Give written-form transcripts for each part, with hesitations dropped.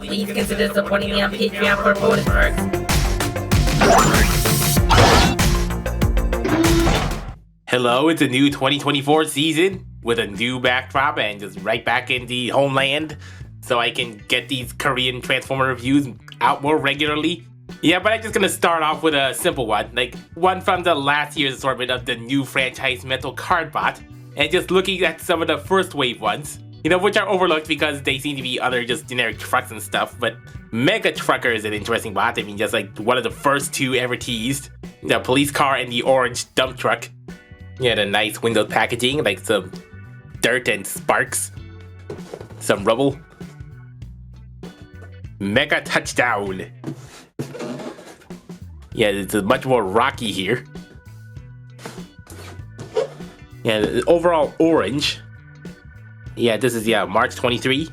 Please consider supporting me on Patreon for bonus perks. Hello, it's a new 2024 season with a new backdrop and just right back in the homeland so I can get these Korean Transformer reviews out more regularly. Yeah, but I'm just gonna start off with a simple one, like one from the last year's assortment of the new franchise Metal Cardbot, and just looking at some of the first wave ones, which are overlooked because they seem to be other just generic trucks and stuff, but Mega Trucker is an interesting bot. I mean, just like one of the first two ever teased, the police car and the orange dump truck. Yeah, the nice window packaging, like some dirt and sparks, some rubble. Mega Touchdown. Yeah, it's much more rocky here. Yeah, the overall orange. Yeah, this is, March 23.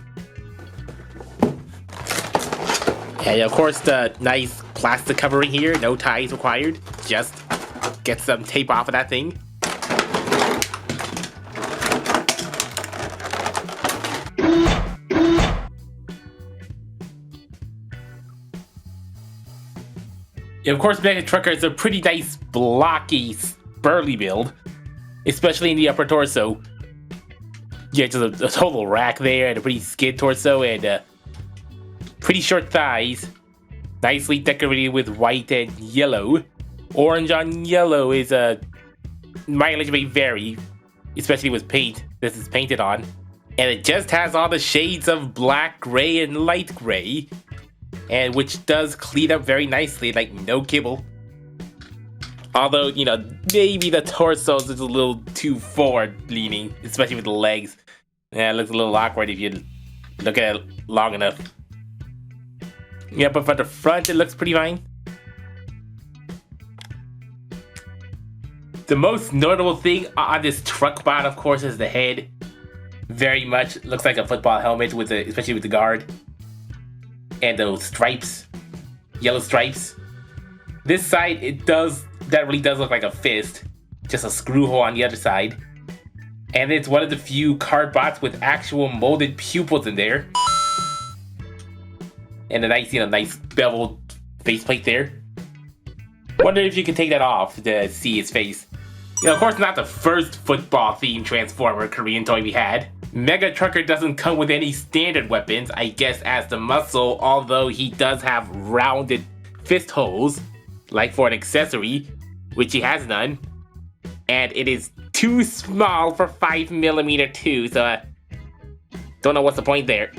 And of course, the nice plastic covering here. No ties required. Just get some tape off of that thing. Yeah, of course, Mega Trucker is a pretty nice, blocky, burly build, especially in the upper torso. Yeah, just a total rack there, and a pretty skid torso, and pretty short thighs. Nicely decorated with white and yellow. Orange on yellow is mileage may vary, especially with paint. This is painted on. And it just has all the shades of black, gray, and light gray. And which does clean up very nicely, like no kibble. Although, maybe the torso is a little too forward leaning, especially with the legs. Yeah, it looks a little awkward if you look at it long enough. Yeah, but for the front, it looks pretty fine. The most notable thing on this truck bot, of course, is the head. Very much looks like a football helmet, especially with the guard. And those stripes, yellow stripes. This side, that really does look like a fist. Just a screw hole on the other side. And it's one of the few card bots with actual molded pupils in there. And a nice beveled faceplate there. Wonder if you can take that off to see his face. Of course, not the first football-themed Transformer Korean toy we had. Mega Trucker doesn't come with any standard weapons, I guess, as the muscle, although he does have rounded fist holes, like for an accessory, which he has none. And it is too small for 5mm too, so don't know what's the point there.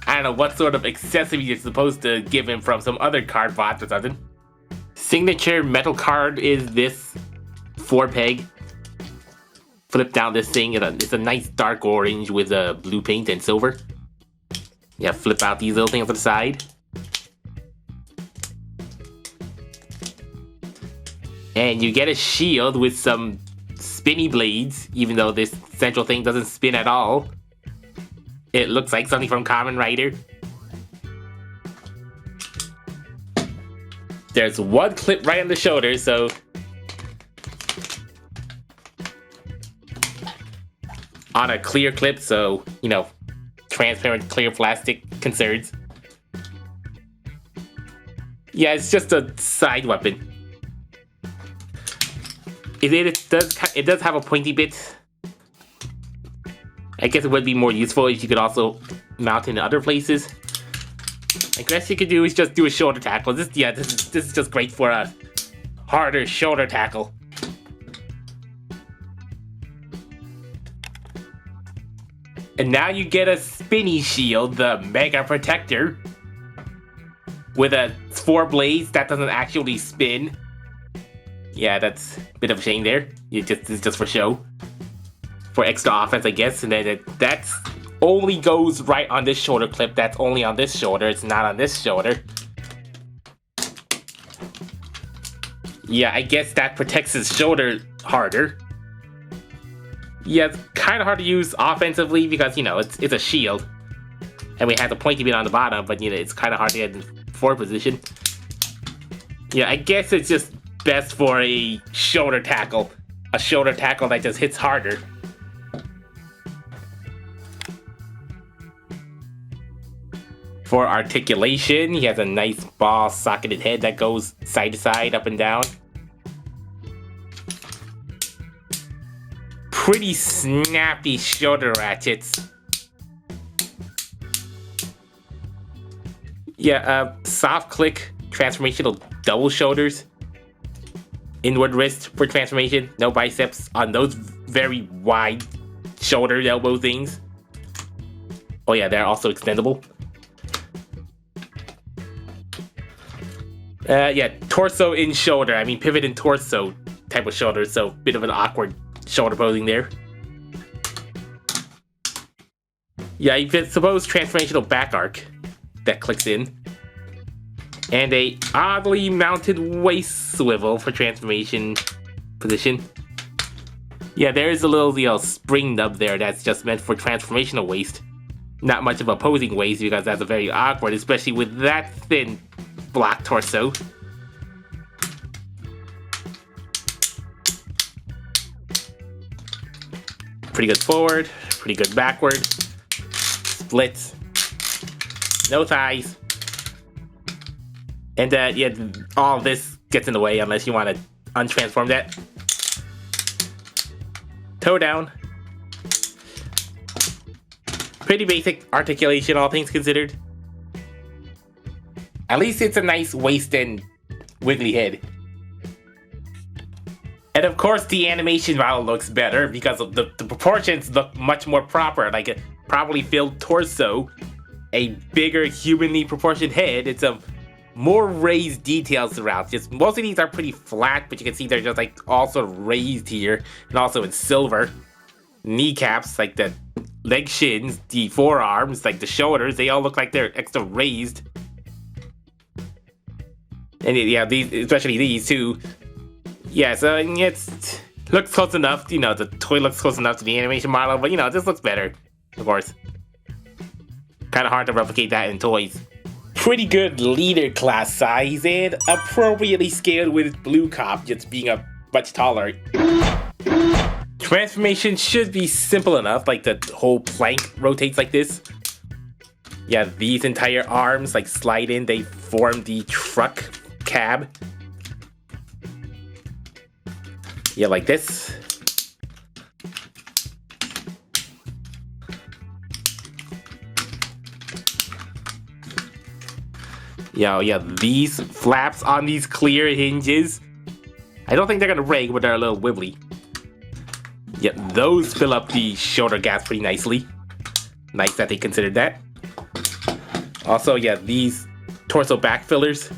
I don't know what sort of accessory you're supposed to give him from some other card bots or something. Signature metal card is this 4-peg. Flip down this thing, it's a nice dark orange with blue paint and silver. Yeah, flip out these little things on the side. And you get a shield with some spinny blades, even though this central thing doesn't spin at all. It looks like something from Kamen Rider. There's one clip right on the shoulder, so on a clear clip, so, transparent clear plastic concerns. Yeah, it's just a side weapon. It does have a pointy bit. I guess it would be more useful if you could also mount in other places. I guess you could do is just do a shoulder tackle. This is just great for a harder shoulder tackle. And now you get a spinny shield, the Mega Protector, with 4 blades that doesn't actually spin. Yeah, that's a bit of a shame there. It's just for show. For extra offense, I guess. And then that only goes right on this shoulder clip. That's only on this shoulder. It's not on this shoulder. Yeah, I guess that protects his shoulder harder. Yeah, it's kind of hard to use offensively because, it's a shield. And we have the pointy bit on the bottom, but, it's kind of hard to get in forward position. Yeah, I guess it's just best for a shoulder tackle. A shoulder tackle that just hits harder. For articulation, he has a nice ball socketed head that goes side to side, up and down. Pretty snappy shoulder ratchets. Yeah, soft click transformational double shoulders. Inward wrist for transformation. No biceps on those very wide shoulder elbow things. Oh yeah, they're also extendable. Yeah, torso in shoulder. I mean, pivot in torso type of shoulder, so bit of an awkward shoulder posing there. Yeah, you can suppose transformational back arc that clicks in. And a oddly mounted waist swivel for transformation position. Yeah, there is a little, spring nub there that's just meant for transformational waist. Not much of a posing waist because that's a very awkward, especially with that thin block torso. Pretty good forward, pretty good backward. Splits. No thighs. And yeah, all this gets in the way unless you want to untransform that. Toe down. Pretty basic articulation, all things considered. At least it's a nice waist and wiggly head. And of course the animation model looks better because of the proportions look much more proper, like a properly filled torso, a bigger humanly proportioned head. It's a more raised details throughout. Just most of these are pretty flat, but you can see they're just like also raised here, and also in silver. Kneecaps, like the leg shins, the forearms, like the shoulders, they all look like they're extra raised. And yeah, these, especially these two. Yeah, so it's looks close enough. The toy looks close enough to the animation model, but this looks better, of course. Kind of hard to replicate that in toys. Pretty good leader class size and appropriately scaled with Blue Cop just being a much taller. Transformation should be simple enough, like the whole plank rotates like this. Yeah, these entire arms like slide in, they form the truck cab. Yeah, like this. Yeah, these flaps on these clear hinges. I don't think they're gonna break, but they're a little wibbly. Yeah, those fill up the shoulder gaps pretty nicely. Nice that they considered that. Also, yeah, these torso back fillers.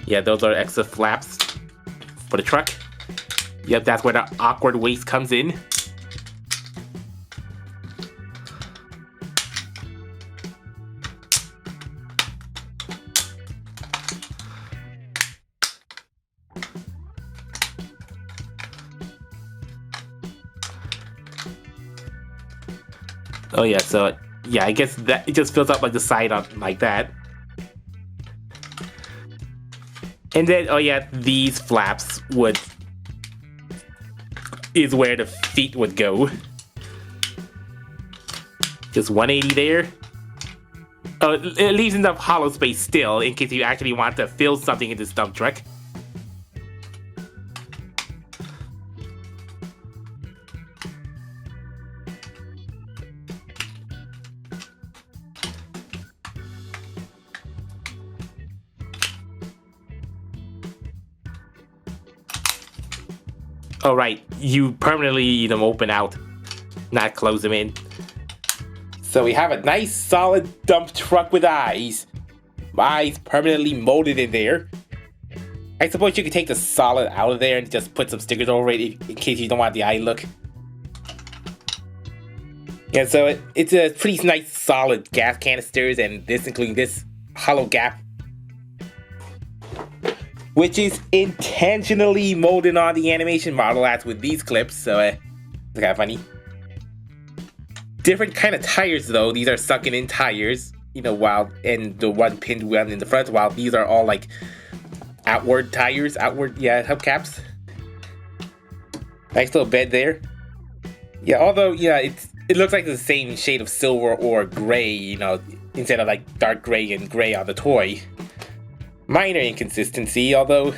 Yeah, those are extra flaps for the truck. Yep, that's where the awkward waist comes in. Oh yeah, so yeah, I guess that it just fills up like the side on like that. And then, oh yeah, these flaps is where the feet would go. Just 180 there. Oh, it leaves enough hollow space still in case you actually want to fill something in this dump truck. Oh right, you permanently open out, not close them in. So we have a nice solid dump truck with eyes. Eyes permanently molded in there. I suppose you could take the solid out of there and just put some stickers over it in case you don't want the eye look. Yeah, so it's a pretty nice solid gas canisters, and this including this hollow gap, which is intentionally molded on the animation model as with these clips, so it's kind of funny. Different kind of tires though. These are sunken in tires, while and the one pinned one in the front, while these are all like outward tires, hubcaps. Nice little bed there. Yeah, although it looks like the same shade of silver or gray, instead of like dark gray and gray on the toy. Minor inconsistency, although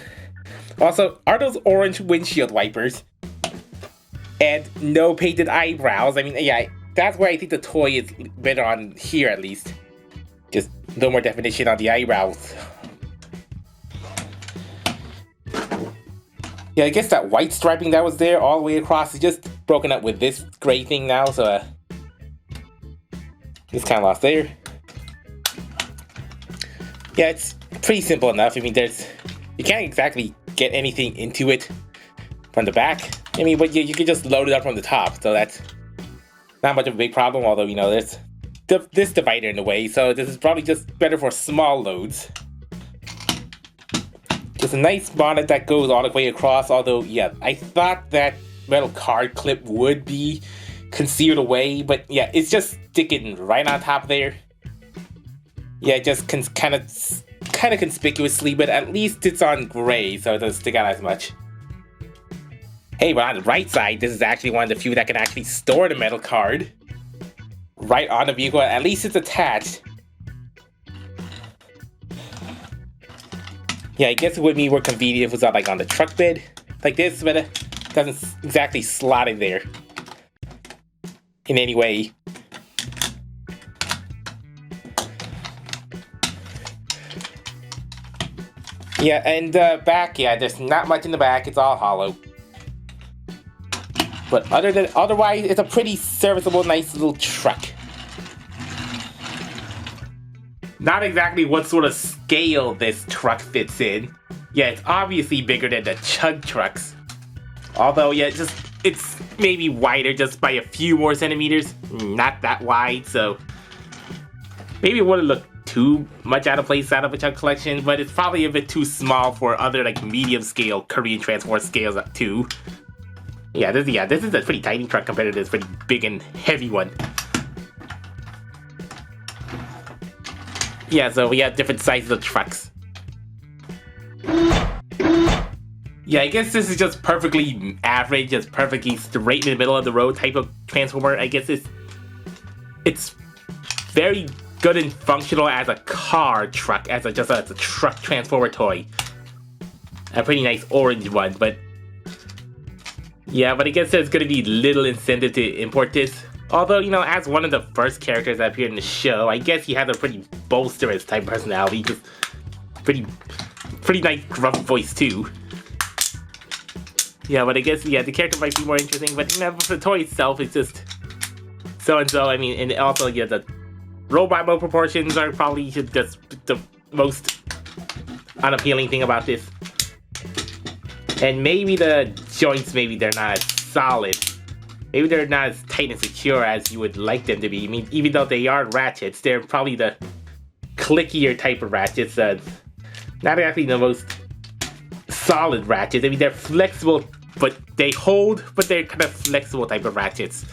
also are those orange windshield wipers and no painted eyebrows. I mean, yeah, that's where I think the toy is better on here at least. Just no more definition on the eyebrows. Yeah, I guess that white striping that was there all the way across is just broken up with this gray thing now, so it's kind of lost there. Yeah, it's pretty simple enough. I mean, you can't exactly get anything into it from the back. I mean, but you can just load it up from the top, so that's not much of a big problem, although, you know, there's this divider in the way, so this is probably just better for small loads. Just a nice bonnet that goes all the way across, although, yeah, I thought that metal card clip would be concealed away, but yeah, it's just sticking right on top there. Yeah, just kind of conspicuously, but at least it's on gray, so it doesn't stick out as much. Hey, but on the right side, this is actually one of the few that can actually store the metal card right on the vehicle. At least it's attached. Yeah, I guess it would be more convenient if it was on, like, on the truck bed like this, but it doesn't exactly slot in there in any way. Yeah, and back, yeah, there's not much in the back. It's all hollow. But otherwise, it's a pretty serviceable, nice little truck. Not exactly what sort of scale this truck fits in. Yeah, it's obviously bigger than the Chug trucks. Although, yeah, it's maybe wider just by a few more centimeters. Not that wide, so maybe it wouldn't look too much out of place out of a Chug collection, but it's probably a bit too small for other like medium scale Korean Transformer scales up too. Yeah, this is a pretty tiny truck compared to this pretty big and heavy one. Yeah, so we have different sizes of trucks. Yeah, I guess this is just perfectly average, just perfectly straight in the middle of the road type of Transformer. I guess it's very good and functional as a car truck, as a truck Transformer toy. A pretty nice orange one, but yeah, but I guess there's gonna be little incentive to import this. Although, you know, as one of the first characters that appeared in the show, I guess he has a pretty boisterous type personality. Just pretty nice gruff voice too. Yeah, but I guess, yeah, the character might be more interesting, but, you know, for the toy itself, it's just so-and-so. I mean, and also, yeah, the robot mode proportions are probably just the most unappealing thing about this. And maybe the joints, maybe they're not as solid. Maybe they're not as tight and secure as you would like them to be. I mean, even though they are ratchets, they're probably the clickier type of ratchets. Not exactly the most solid ratchets. I mean, they're flexible, but they hold, but they're kind of flexible type of ratchets.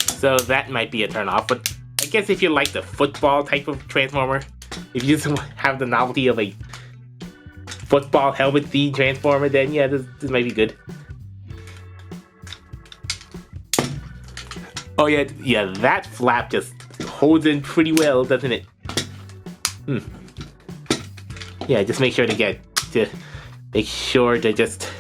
So that might be a turn-off. But I guess if you like the football type of Transformer, if you just have the novelty of a football helmet-themed Transformer, then yeah, this might be good. Oh yeah, that flap just holds in pretty well, doesn't it? Yeah, just make sure to just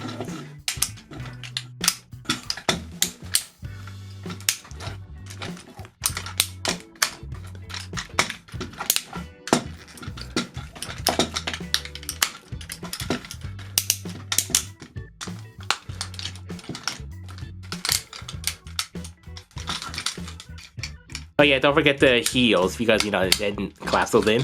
oh yeah, don't forget the heels, because, you know, it didn't clasp those in.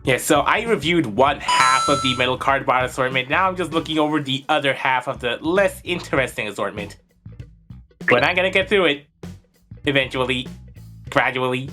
Yeah, so I reviewed one half of the metal Cardbot assortment. Now I'm just looking over the other half of the less interesting assortment. But I'm gonna get through it. Eventually. Gradually.